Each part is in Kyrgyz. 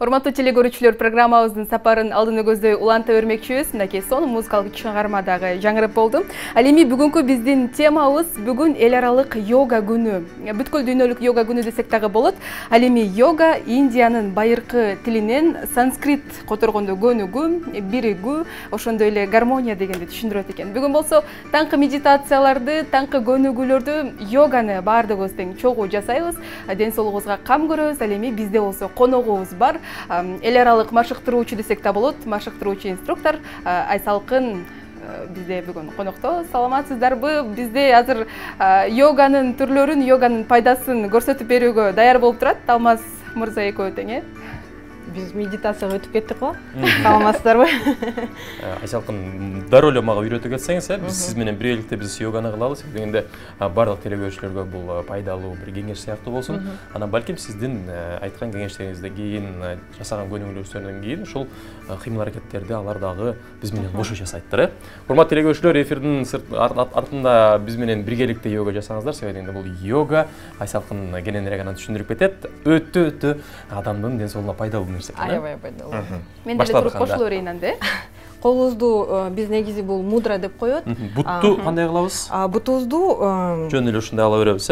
Урматтуу телегөрүүчүлөр, программабыздын сапарын алдыны көздөй уланта өрмөкчүбүз. Мынакей сонун музыкалык чыгармадагы жаңырып болду. Ал эми бүгүнкү биздин темабыз бүгүн эл аралык йога күнү. Бүткүл дүйнөлүк йога күнү десек дагы болот. Ал эми йога Индиянын байыркы тилинен санскрит которгондо көнүгүү, биригүү, ошондой эле гармония дегенди түшүндүрөт экен. Бүгүн болсо таңкы медитацияларды, таңкы көнүгүүлөрдү, йоганы баардыгыбыз тең чогуу жасайбыз. Ден соолугубузга кам көрөбүз. Ал эми бизде болсо коногубуз бар. Эл аралык машыктыруучу десек да болот, машыктыруучу инструктор Айсалкын бизде бүгүн конокто. Саламатсыздарбы? Бизде азыр йоганын түрлөрүн, йоганын пайдасын көрсөтүп берүүгө даяр болуп турат Алмаз мырза экөө тең. Биз медитацияга өтүп кеттик го. Саламатсыздарбы? Айсалкын дароо эле мага үйрөтүп кетсеңиз, биз сиз менен биргеликте биз йоганы кылалы дегенде бардык телегөрүүчүлөргө бул пайдалуу бир кеңеш сыяктуу болсун. Анан балким сиздин айткан кеңештериңизден кийин, жасаган көнүгүүлөрүңүздөн кийин ушул кыймыл аракеттерди алар дагы биз менен кошо жасайттыр. Урматтуу телегөрүүчүлөр, эфирдин артында биз менен биргеликте йога жасаңыздар, себеби дегенде бул йога Айсалкын кененирээк анан түшүндүрүп кетет. Өтө адамдын ден соолугуна пайдалуу. Аябай пайдалуу. Мен деле туруп кошуло берейин анда. Колубузду биз негизи бул мудра деп коет. Бутту кандай кылабыз? Бутубузду жөн эле ушундай ала беребиз,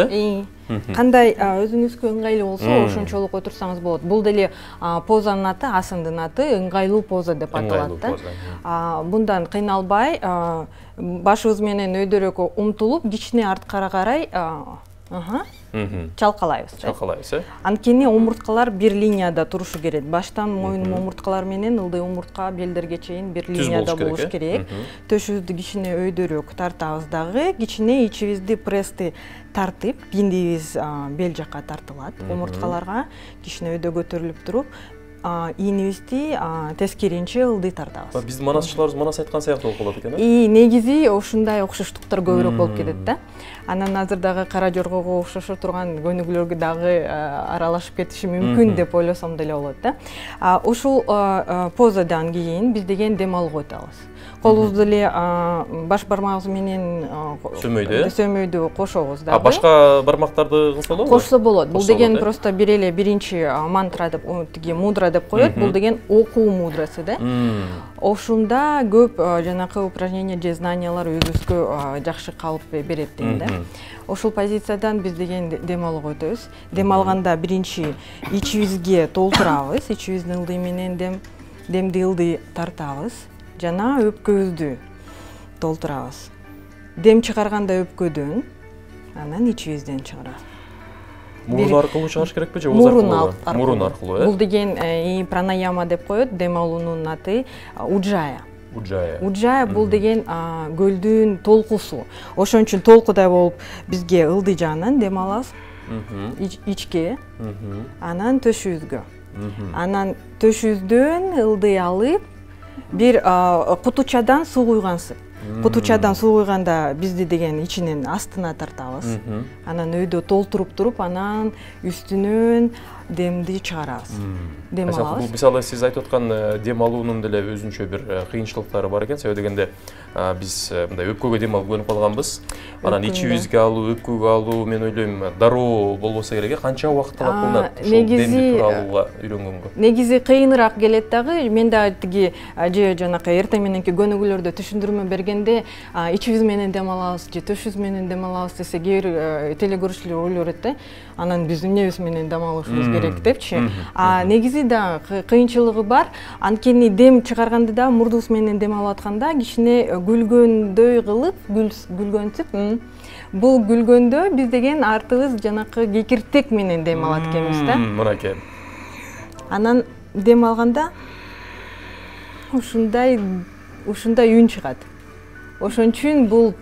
Кандай өзүңүзгө ыңгайлуу болсо, ошончолук отурсаңыз болот. Бул деле позанын аты, асандын аты ыңгайлуу поза деп аталат да. Мындан кыйналбай, башыбыз менен өйдөрөккө умтулуп, кичине арткара карай чалкалайбыз. Анткени омурткалар бир линияда турушу керек. Баштан моюн омурткалар менен ылдый омуртка белдерге чейин бир линияда болуш керек. Төшүбүздү кичине өйдөрөөк тартабыз дагы, кичине ичибизди прессти тартып, биндибиз бел жакка тартылат, омурткаларга кичине өйдө көтөрүлүп туруп, ийнибизди тескеринче ылдый тартабыз. Биздин манасчыларыбыз манас айткан сыяктуу болуп калат экен. Негизи ушундай окшоштуктар көбүрөөк болуп кетет да. Анан азыр дагы кара жоргого окшошо турган көнүгүүлөргө дагы аралашып кетиши мүмкүн деп ойлосом деле болот да. Ушул позадан кийин биз деген дем алууга өтөбүз. Колубузду эле баш бармагыбыз менен сөмөйдү кошобуз да. Башка бармактарды кылса болобу? Кошсо болот. Бул деген просто бир эле биринчи мантра деп, тиги мудра деп коет. Бул деген окуу мудрасы да. Ошунда көп жанакы упражнение же знаниялар өзүбүзгө жакшы калып берет дейм да. Ошол позициядан биз деген дем алууга өтөбүз. Дем алганда биринчи ичибизге толтурабыз, ичибиздин ылдый менен демди ылдый тартабыз. Жана өпкөбүздү толтурабыз. Дем чыгарганда өпкөдөн, анан ичибизден чыгарабыз. Мурун аркылуу чыгарыш керекпи же ооз аркылуу? Мурун аркылуу, Бул деген пранаяма деп коет, дем алуунун аты уджая. Уджая бул деген көлдүн толкусу. Ошон үчүн толкудай болуп бизге ылдый жагынан дем алабыз. Ичке, анан төшүбүзгө. Анан төшүбүздөн ылдый алып бир кутучадан суу куйгансып. Кутучадан суу куйганда бизди деген ичинен астына тартабыз. Анан өйдө толтуруп туруп, анан үстүнөн демди чыгарабыз. Дем алабыз. Мисалы сиз айтып аткан дем алуунун деле өзүнчө бир кыйынчылыктары бар экен. Себеби дегенде биз мындай өпкөгө дем алып көнүп калганбыз. Анан ичибизге алуу, өпкөгө алуу, мен ойлойм, дароо болбосо керек. Канча убакыт талап кылынат ушул демди туура алууга үйрөнгөнгө? Негизи кыйыныраак келет дагы. Мен дагы тиги же жанакы эртең мененки көнүгүүлөрдө түшүндүрмө бергенде ичибиз менен дем алабыз же төшүбүз менен дем алабыз десе, кээ бир телегөрүүчүлөр ойлой берет да. Анан биз эмнебиз менен дем алышыбыз керек депчи. Негизи да кыйынчылыгы бар. Анткени дем чыгарганда да мурдубуз менен дем алып атканда кичине гүлгөндөй кылып, гүлгөнтүп, бул гүлгөндө биз деген артыбыз жанакы кекиртек менен дем алат экенбиз да. Мынакей. Анан дем алганда ушундай үн чыгат. Ошон үчүн бул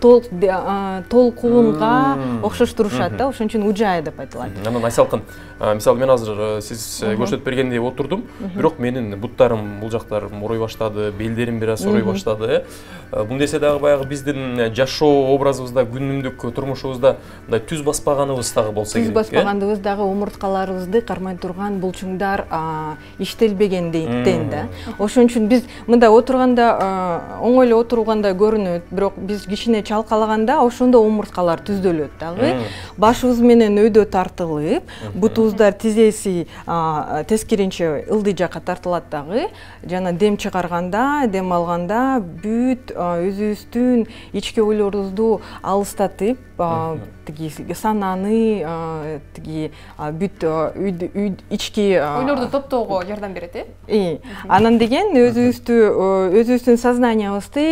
толкуунга окшоштурушат да, ошон үчүн уджая деп айтылат. Анан Айсалкын, мисалы мен азыр сиз көрсөтүп бергендей отурдум, бирок менин буттарым, бул жактарым орой баштады, белдерим бир аз орой баштады. Бун десе дагы баягы биздин жашоо образыбызда, күнүмдүк турмушубузда мындай түз баспаганыбыз дагы болсо керек. Түз баспагандыбыз дагы омурткаларыбызды кармай турган булчуңдар иштелбегендиктен да. Ошон үчүн биз мындай отурганда оңой эле отургандай көрүнөт. бирок биз кичине чалкалаганда ошондо омурткалар түздөлөт дагы. Башыбыз менен өйдө тартылып, бутубуздар тизеси тескеринче ылдый жакка тартылат дагы. Жана дем чыгарганда, дем алганда бүт өзүбүздүн ички ойлорубузду алыстатып, тиги сананы, тиги бүт ички ойлорду топтоого жардам берет, Анан деген өзүбүздүн сознаниябызды,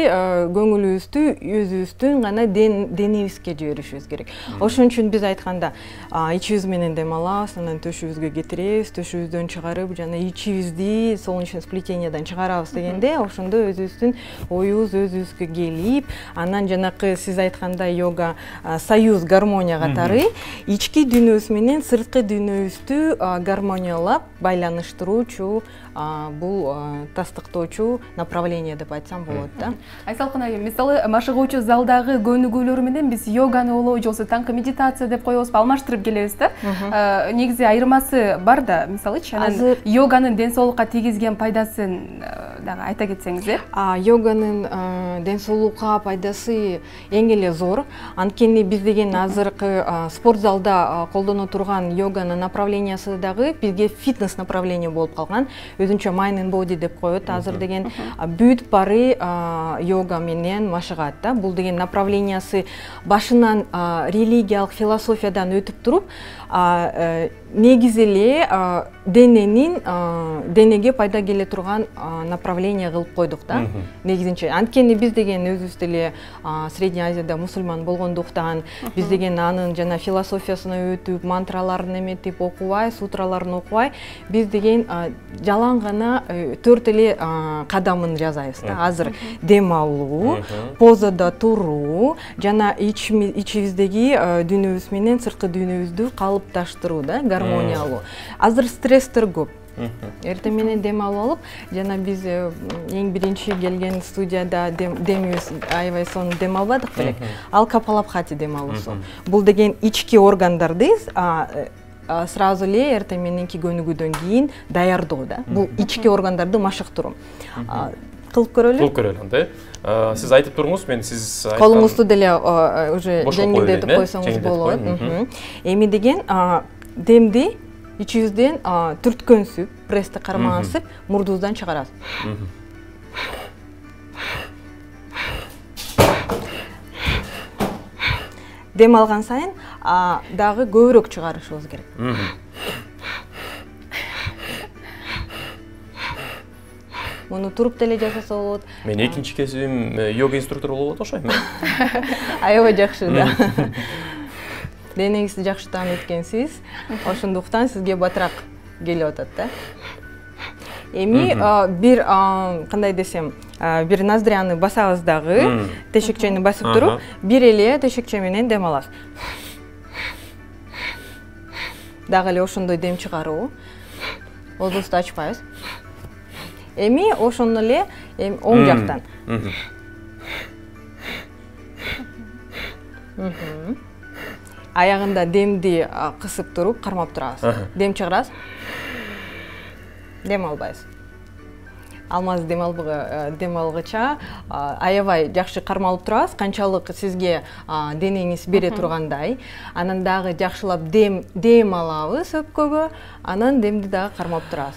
көңүлүбүздү өзүбүздүн гана денибизге жиберишибиз керек. Ошон үчүн биз айтканда ичибиз менен дем алабыз, анан төшүбүзгө кетиребиз, төшүбүздөн чыгарып, жана ичибизди солнечное сплетениядан чыгарабыз дегенде, ошондо өзүбүздүн оюбуз өзүбүзгө келип, анан жанакы сиз айткандай йога союз гармония катары ички дүйнөбүз менен сырткы дүйнөбүздү гармониялап байланыштыруучу бул тастыктоочу направление деп айтсам болот да. Айсалкын айым, мисалы машыгуучу залдагы көнүгүүлөр менен биз йоганы болобу, же болбосо таңкы медитация деп коебузбу, алмаштырып келебиз да. Негизи айырмасы бар да, мисалычы, анан йоганын ден соолукка тийгизген пайдасын дагы айта кетсеңиз, Йоганын ден соолукка пайдасы эң эле зор. Анткени биз деген азыркы спорт залда колдоно турган йоганын направлениясы дагы бизге фитнес направление болуп калган. Өзүнчө mind and body деп коет. Азыр деген бүт бары йога менен машыгат да. Бул деген направлениясы башынан религиялык философиядан өтүп туруп, негизи эле денеге пайда келе турган направление кылып койдук да. Негизинче анткени биз деген өзүбүз деле Средняя Азияда мусульман болгондуктан, биз деген анын жана философиясына өтүп, мантраларын эметип окубай, сутраларын окубай, биз деген жалаң гана 4 эле кадамын жасайбыз да. Азыр дем алуу, позада туруу, жана ичибиздеги дүйнөбүз менен сырткы дүйнөбүздү калыпташтыруу да, гармониялуу. Азыр стресстер көп. Эртең менен дем алып алып, жана биз эң биринчи келген студияда демибиз аябай сонун дем албадык белек. Ал капалабхати дем алуусу. Бул деген ички органдарды сразу эле эртең мененки көнүгүүдөн кийин даярдоо да. Бул ички органдарды машыктыруу. Кылып көрөлү? Кылып көрөлү, да. Сиз айтып туруңуз, мен сиз айткан колуңузду деле уже жеңилдетип койсоңуз болот. Эми деген демди ичибизден түрткөнсүп, прессти кармагансып, мурдубуздан чыгарабыз. Дем алган сайын дагы көбүрөөк чыгарышыбыз керек. Муну туруп деле жасаса болот. Мен экинчи кесибим йога инструктору болуп атышайм. Аябай жакшы да. Денеңизди жакшы таанып эткенсиз, ошондуктан сизге батыраак келип атат да. Эми бир кандай десем, бир ноздряны басабыз дагы, тешекчени басып туруп, бир эле тешекче менен дем алабыз. Дагы эле ошондой дем чыгаруу. Оозубузду ачпайбыз. Эми ошондо эле оң жактан. Аягында демди кысып туруп, кармап турабыз. Дем чыгарабыз. Дем албайбыз. Алмаз дем алгыча аябай жакшы кармалып турабыз, канчалык сизге денеңиз бере тургандай. Анан дагы жакшылап дем алабыз өпкөгө, анан демди дагы кармап турабыз.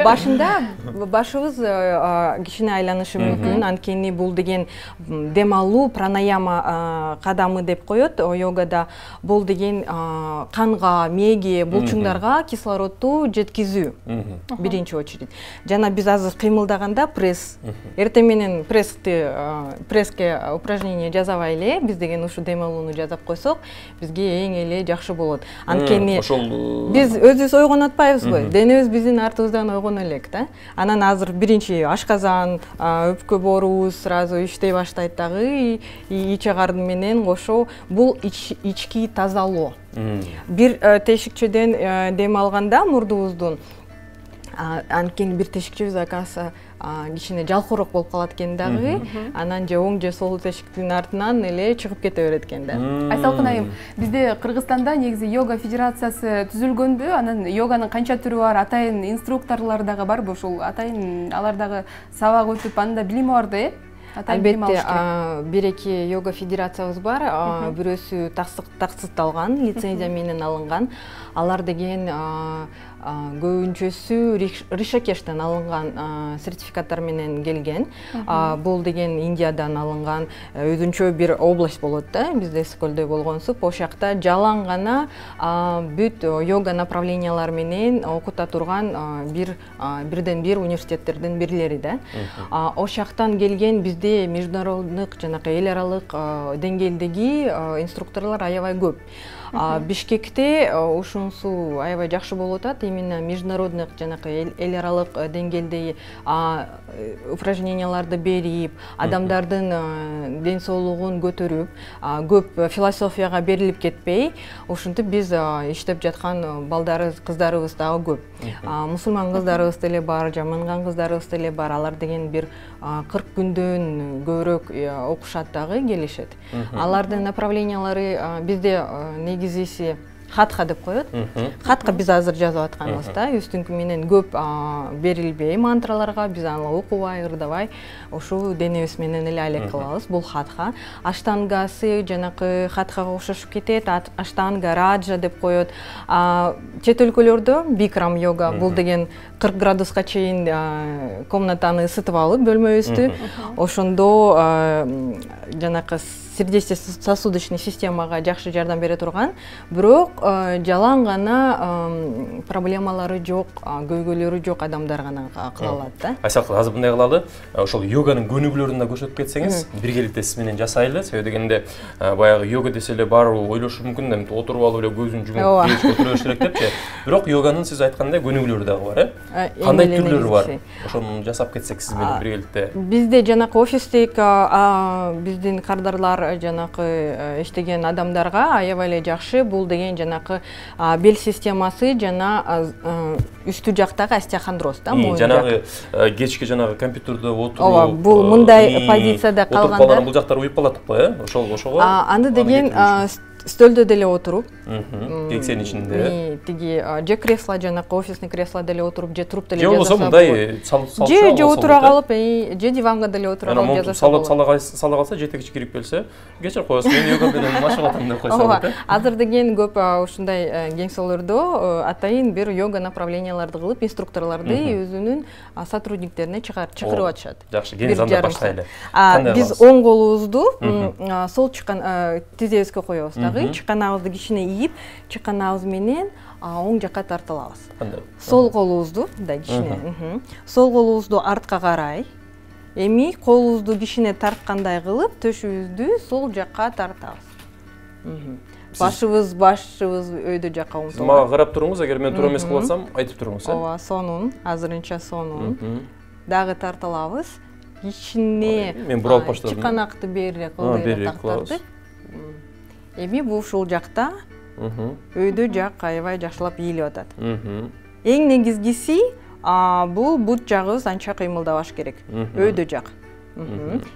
Башында башыбыз кичине айланышы мүмкүн, анткени бул деген дем алуу пранаяма кадамы деп коет йогада. Бул деген канга, мээге, булчуңдарга кислородду жеткизүү биринчи очередь. Жана биз азыр кыймылдаганда пресс, эртең менен пресске упражнение жасабай эле, биз деген ушу дем алууну жасап койсок, бизге эң эле жакшы болот. Анткени биз өзүбүз ойгон атпайбызбы? Денебиз биздин артыбыздан ойгон элек да. Анан азыр биринчи ашказан, өпкө борубуз сразу иштей баштайт дагы, ич агарды менен кошо бул ички тазалоо. Бир тешикчеден дем алганда мурдубуздун, анткени бир тешикчебиз акасы кичине жалкоорок болуп калат экен дагы, анан же оң же сол тешиктин артынан эле чыгып кете берет экен да. Айсалкын айым, бизде Кыргызстанда негизи йога федерациясы түзүлгөнбү? Анан йоганын канча түрү бар, атайын инструкторлор дагы барбы? Ушул атайын алар дагы сабак өтүп, анда билими бар да, Албетте, бир-эки йога федерациябыз бар, бирөөсү таксыкталган, лицензия менен алынган. Алар деген көбүнчөсү Ришикештен алынган сертификаттар менен келген. Бул деген Индиядан алынган өзүнчө бир область болот да, бизде Эскөлдө болгонсуп, ошол жакта жалаң гана бүт йога направлениялар менен окута турган бирден бир университеттердин бирлери да. Ошол жактан келген бизде международдук жанакы эл аралык деңгээлдеги инструкторлор аябай көп. Бишкекте ушунусу аябай жакшы болуп атат, именно международдук жанакы эл аралык деңгээлдеги упражненияларды берип, адамдардын ден соолугун көтөрүп, көп философияга берилип кетпей, ушинтип биз иштеп жаткан балдарыбыз, кыздарыбыз дагы көп. Мусулман кыздарыбыз деле бар, жаманган кыздарыбыз деле бар. Алар деген бир 40 күндөн көбүрөөк окушат дагы, келишет. Алардын направлениялары бизде негизиси хатха деп коет. Хатка биз азыр жазып атканбыз да, үстүңкү менен көп берилбей мантраларга, биз аны окубай, ырдабай, ошо денебиз менен эле алек кылабыз. Бул хатха. Аштангасы жанакы хатхага окшошуп кетет. Аштанга, раджа деп коет. Чет өлкөлөрдө бикрам йога, бул деген 40 градуска чейин комнатаны ысытып алып, бөлмөбүздү. Ошондо жанакы сердечно-сосудочный системага жакшы жардам бере турган, бирок жалаң гана проблемалары жок, көйгөйлөрү жок адамдар гана кыла алат да. Айсал азыр мындай кылалы, ошол йоганын көнүгүүлөрүн да көрсөтүп кетсеңиз, биргеликте сиз менен жасайлы. Себеби дегенде баягы йога десе эле баары ойлошу мүмкүн да, отуруп алып эле көзүн жумуп кечке отура бериш керек депчи. Бирок йоганын сиз айткандай көнүгүүлөрү дагы бар, Кандай түрлөрү бар? Ошону жасап кетсек сиз менен биргеликте. Бизде жанакы офистеги биздин кардарлар жанакы иштеген адамдарга аябай эле жакшы. Бул деген жанакы бел системасы жана үстү жактагы остеохондроз да, моюн жак. Жанагы кечки жанагы компьютерде отуруп, бул мындай позицияда калганда бул жактар уюп калат го, ошого. Аны деген стөлдө деле отуруп, кеңсенин ичинде, тиги же кресло, жанакы офисный кресло деле отуруп, же туруп деле жасаса болот. Же отура калып, же диванга деле отура калып жасаса болот. Сала калса, жетекчи кирип келсе, кечирип коесуз, мен йога менен машык атам деп койсо. Азыр деген көп ушундай кеңселердө атайын бир йога направленияларды кылып, инструкторлорду өзүнүн сотрудниктерине чакырып атышат. Жакшы, кеңиз анда баштайлы. Биз оң колубузду сол чыккан тизебизге коебуз дагы, чыккан агыбызды кичине ийип, чыккан агыбыз менен оң жакка тартылабыз. Сол колубузду да кичине, сол колубузду артка карай, эми колубузду кичине тарткандай кылып, төшүбүздү сол жакка тартабыз. Башыбыз өйдө жакка умтулат. Мага карап туруңуз, эгер мен туура эмес кылып атсам, айтып туруңуз. Ооба, сонун, азырынча сонун. Дагы тартылабыз. Кичине мен буралып баштадым. Чыканакты берирээк тартарды. Эми бул ушул жакта өйдө жак аябай жакшылап ийилип атат. Эң негизгиси бул бут жагыбыз анча кыймылдабаш керек. Өйдө жак.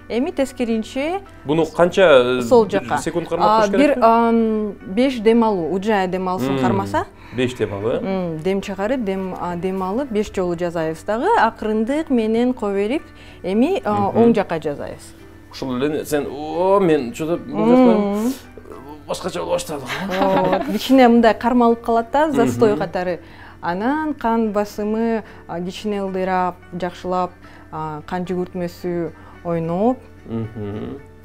Эми тескеринче буну канча секунд кармап керек? Бир 5 дем алуу, уджая дем алуусын кармаса, 5 дем алуу. Дем чыгарып, дем алып 5 жолу жазайбыз дагы, акырындык менен кое берип, эми оң жакка жазайбыз. Ушул эле сен, мен чода бул жактан башкача болуп баштады. Кичине мындай кармалып калат да, застой катары. Анан кан басымы кичине ылдыйрап, жакшылап, кан жүгүртмөсү ойноп.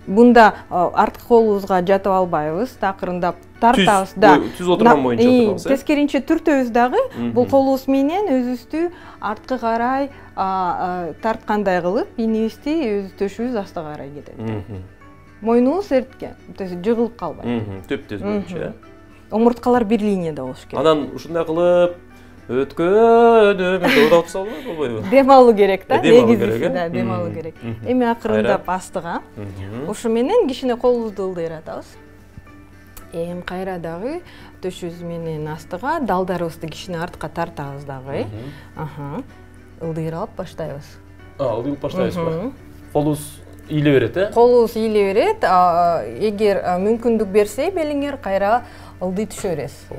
Бунда арткы колубузга жатып албайбыз, такырындап тартабыз да. Түз отурган боюнча отурабыз. Тескеринче түртөбүз дагы, бул колубуз менен өзүбүздү арткы карай тарткандай кылып, инибизди өз төшүбүз астыга карай кетет. Мойнубуз эрткен, жыгылып калбайт. Төп-төз боюнча. Омурткалар бир линияда болуш керек. Анан ушундай кылып өткөн өтүп салбайбы, болбойбу? Дем алуу керек да, негизгиси да, дем алуу керек. Эми акырындап астыга. Ошо менен кичине колубузду ылдыйратабыз. Эми кайра дагы төшүбүз менен астыга далдарыбызды кичине артка тартабыз дагы. Ылдыйрап баштайбыз. Ылдыйрап баштайбызбы? Колубуз ийиле берет, Колубуз ийиле берет. Эгер мүмкүндүк берсе, белиңер кайра ылдый түшө бересиз.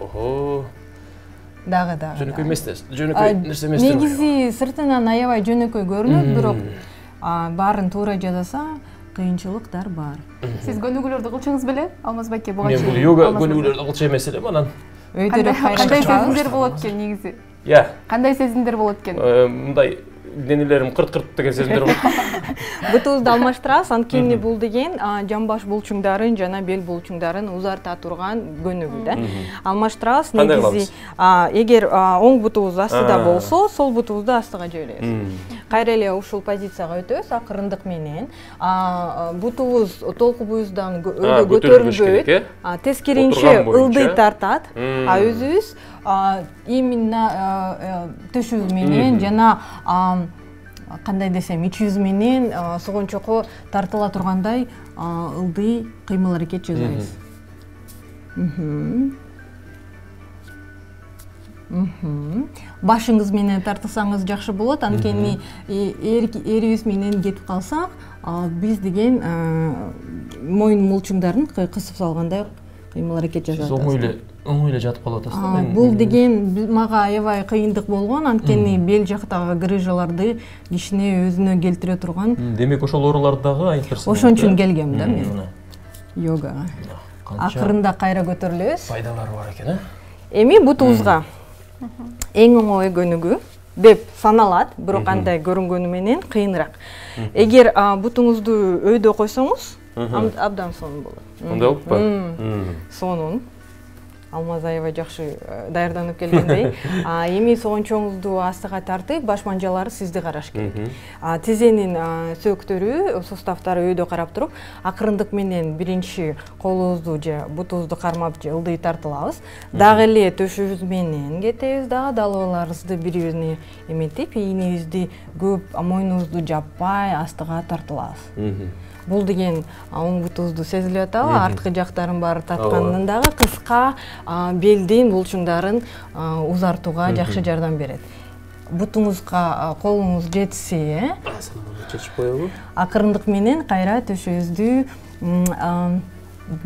Дагы. Жөнөкөй эмес, жөнөкөй нерсе эмес. Негизи сыртынан аябай жөнөкөй көрүнөт, бирок баарын туура жасаса кыйынчылыктар бар. Сиз көнүгүүлөрдү кылчыңыз беле? Алмазбек буга Мен бул йога көнүгүүлөрдү кылчу эмес элем анан. Кандай сезимдер болот экен негизи? Кандай сезимдер болот экен? Мындай денелерим кырт-кырт деген сезимдер болот. Бутубузду алмаштырабыз, анткени бул деген жамбаш булчуңдарын жана бел булчуңдарын узарта турган көнүгүү да. Алмаштырабыз негизи эгер оң бутубуз астыда болсо, сол бутубузду астыга жөйлөйбүз. Кайра эле ушул позицияга өтөбүз, акырындык менен. Бутубуз толку буюздан көтөрүлбөйт, тескеринче ылдый тартат. Өзүбүз именно төшүбүз менен жана кандай десем, ичибиз менен согончокко тартыла тургандай ылдый кыймыл аракет жасайбыз. Башыңыз менен тартылсаңыз жакшы болот, анткени эрибиз менен кетип калсак, биз деген моюн мулчуңдарын кысып салгандай кыймыл аракет жасайбыз. Оңой эле жатып калып атасыз. Бул деген мага аябай кыйындык болгон, анткени бел жактагы грыжаларды кичине өзүнө келтире турган. Демек ошол ооруларды дагы айыктырсың. Ошон үчүн келгем да мен йогага. Акырында кайра көтөрүлөбүз. Пайдалары бар экен, Эми бутубузга эң оңой көнүгүү деп саналат, бирок андай көрүнгөнү менен кыйыныраак. Эгер бутуңузду өйдө койсоңуз, абдан сонун болот. Мындай болуппу? Сонун. Алмаз аябай жакшы даярданып келгендей. Эми согончоңузду астыга тартып, баш манжалары сизди караш керек. Тизенин сөөктөрү, суставтары өйдө карап туруп, акырындык менен биринчи колубузду же бутубузду кармап же ылдый тартылабыз. Дагы эле төшүбүз менен кетебиз, дагы далбаларыбызды бири-бирине эметип, ийнибизди көп мойнубузду жаппай астыга тартылабыз. Бул деген оң бутубузду сезилип атабы, арткы жактарын баары тарткандан дагы кыска белдин булчуңдарын узартууга жакшы жардам берет. Бутуңузга колуңуз жетсе, чечип коебу? Акырындык менен кайра төшөбүздү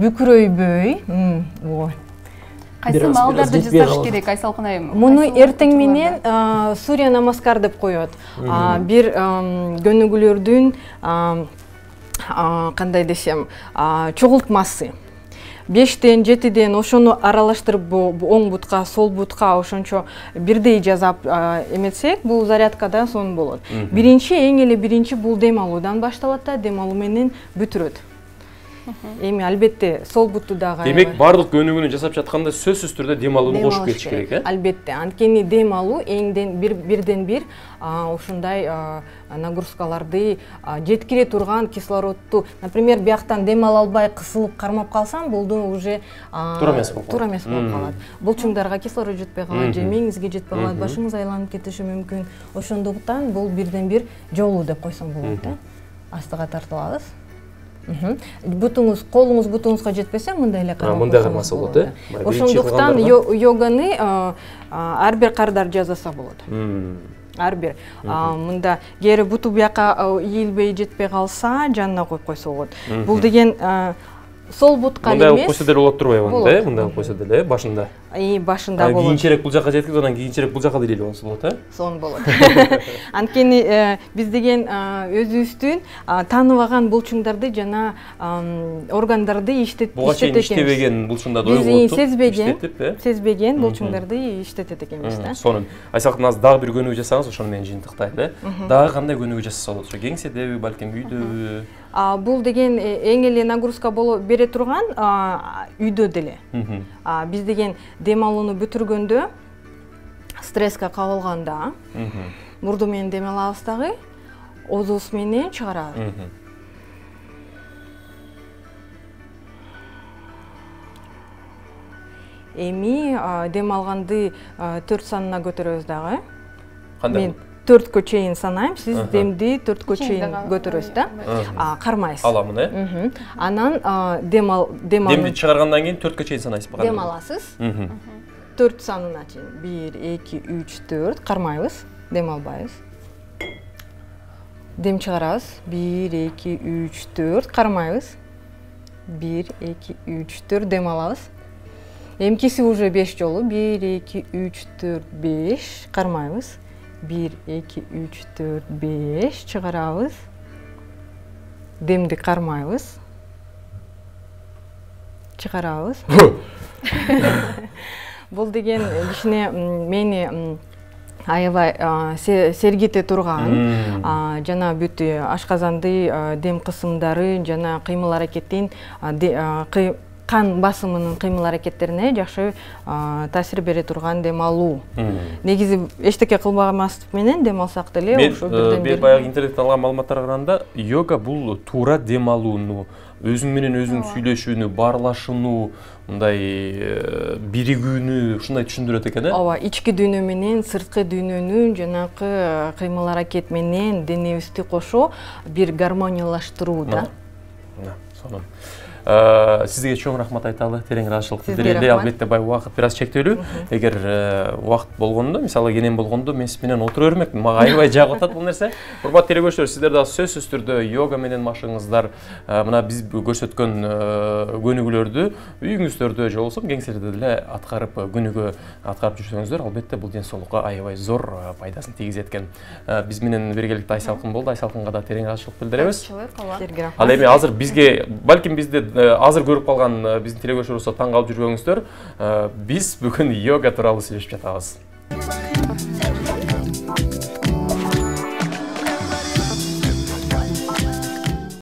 бүкүрөйбөй, Кайсы маалдарды жасаш керек, Айсалкын айым? Муну эртең менен сурья намаскар деп коет. Бир көнүгүүлөрдүн кандай десем, чогултмасы. 5-тен 7-ден ошону аралаштырып оң бутка, сол бутка ошончо бирдей жасап эметсек, бул зарядкада сонун болот. Эң эле биринчи бул дем алуудан башталат да, дем алуу менен бүтүрөт. Эми албетте сол буту дагы. Демек, бардык көнүгүүнү жасап жатканда сөзсүз түрдө дем алууну кошуп кетиш керек, Албетте, анткени дем алуу бирден бир ушундай нагрузкаларды жеткире турган кислородду, например, бияктан дем ала албай кысылып кармап калсам, булду уже туура эмес болуп калат. Булчуңдарга кислород жетпей калат, же мээңизге жетпей калат, башыңыз айланып кетиши мүмкүн. Ошондуктан бул бирден бир жолу деп койсоң болот да. Астыга тартылабыз. Колуңуз бутуңузга жетпесе, мындай эле кармаса болот, Ошондуктан йоганы ар бир кардар жасаса болот. Ар бир. Мында кээри буту бияка ийилбей жетпей калса, жанына коюп койсо болот. Бул деген сол бутка эмес. Мындай койсо деле болот турбайбы? Мындай койсо деле башында. Башында болот. Кийинчерээк бул жака жеткиз, анан кийинчерээк бул жака деле болсо болот, Сонун болот. Анткени биз деген өзүбүздүн тааныбаган булчуңдарды жана органдарды иштетет экенбиз. Буга чейин иштебеген булчуңдарды ойготуп, сезбеген булчуңдарды иштетет экенбиз да. Сонун. Айсалкын азыр дагы бир көнүгүү жасаңыз, ошону менен жыйынтыктайлы, Дагы кандай көнүгүү жасаса болот? Кеңседеби, балким үйдөбү? Бул деген эң эле нагрузка бере турган үйдө деле. Биз деген дем алууну бүтүргөндө, стресске кабылганда, мурду менен дем алабыз дагы, оозубуз менен чыгарабыз. Эми дем алганды 4 санына көтөрөбүз дагы. Кандай? 4кө чейин санайм, сиз демди 4кө чейин көтөрөсүз да. Кармайсыз. Аламын, Анан демди чыгаргандан кийин 4кө чейин санайсызбы? Дем аласыз. 4 санына чейин. 1, 2, 3, 4 кармайбыз, дем албайбыз. Дем чыгарабыз. 1, 2, 3, 4 кармайбыз. 1, 2, 3, 4 дем алабыз. Эмкиси уже 5 жолу. 1, 2, 3, 4, 5 кармайбыз. 1, 2, 3, 4, 5 чыгарабыз. демди кармайбыз, чыгарабыз. Бул деген кичине мени аябай сергите турган, жана бүт ашказанды дем кысымдары жана кыймыл аракеттин кан басымынын кыймыл аракеттерине жакшы таасир бере турган дем алуу. Негизи эчтеке кылбаган менен дем алсак деле ошо бирден бир. Баягы интернеттен алган маалыматтарга караганда, йога бул туура дем алууну, өзүң менен өзүң сүйлөшүүнү, баарлашууну, мындай биригүүнү ушундай түшүндүрөт экен, э? Ооба, ички дүйнө менен сырткы дүйнөнүн жанакы кыймыл аракет менен денебизди кошо бир гармониялаштыруу да. Сонун. Сизге чоң рахмат айталы, терең ыраазычылык билдирели. Албетте бай убакыт бир аз чектелүү. Эгер убакыт болгондо, мисалы кенен болгондо мен сиз менен отура бермек. Мага аябай жагып атат бул нерсе. Урматтуу телекөрүүчүлөр, сиздер дагы сөзсүз түрдө йога менен машыгыңыздар. Мына биз көрсөткөн көнүгүүлөрдү үйүңүздөрдө же болбосо кеңселерде деле аткарып, күнүгө аткарып жүрсөңүздөр, албетте бул ден соолукка аябай зор пайдасын тийгизет экен. Биз менен биргеликте Айсалкын болду. Айсалкынга да терең ыраазычылык билдиребиз. Ал эми азыр бизге, балким бизде азыр көрүп калган биздин телекөрүүчүлөр таң калып жүргөнүңүздөр, биз бүгүн йога тууралуу сүйлөшүп жатабыз.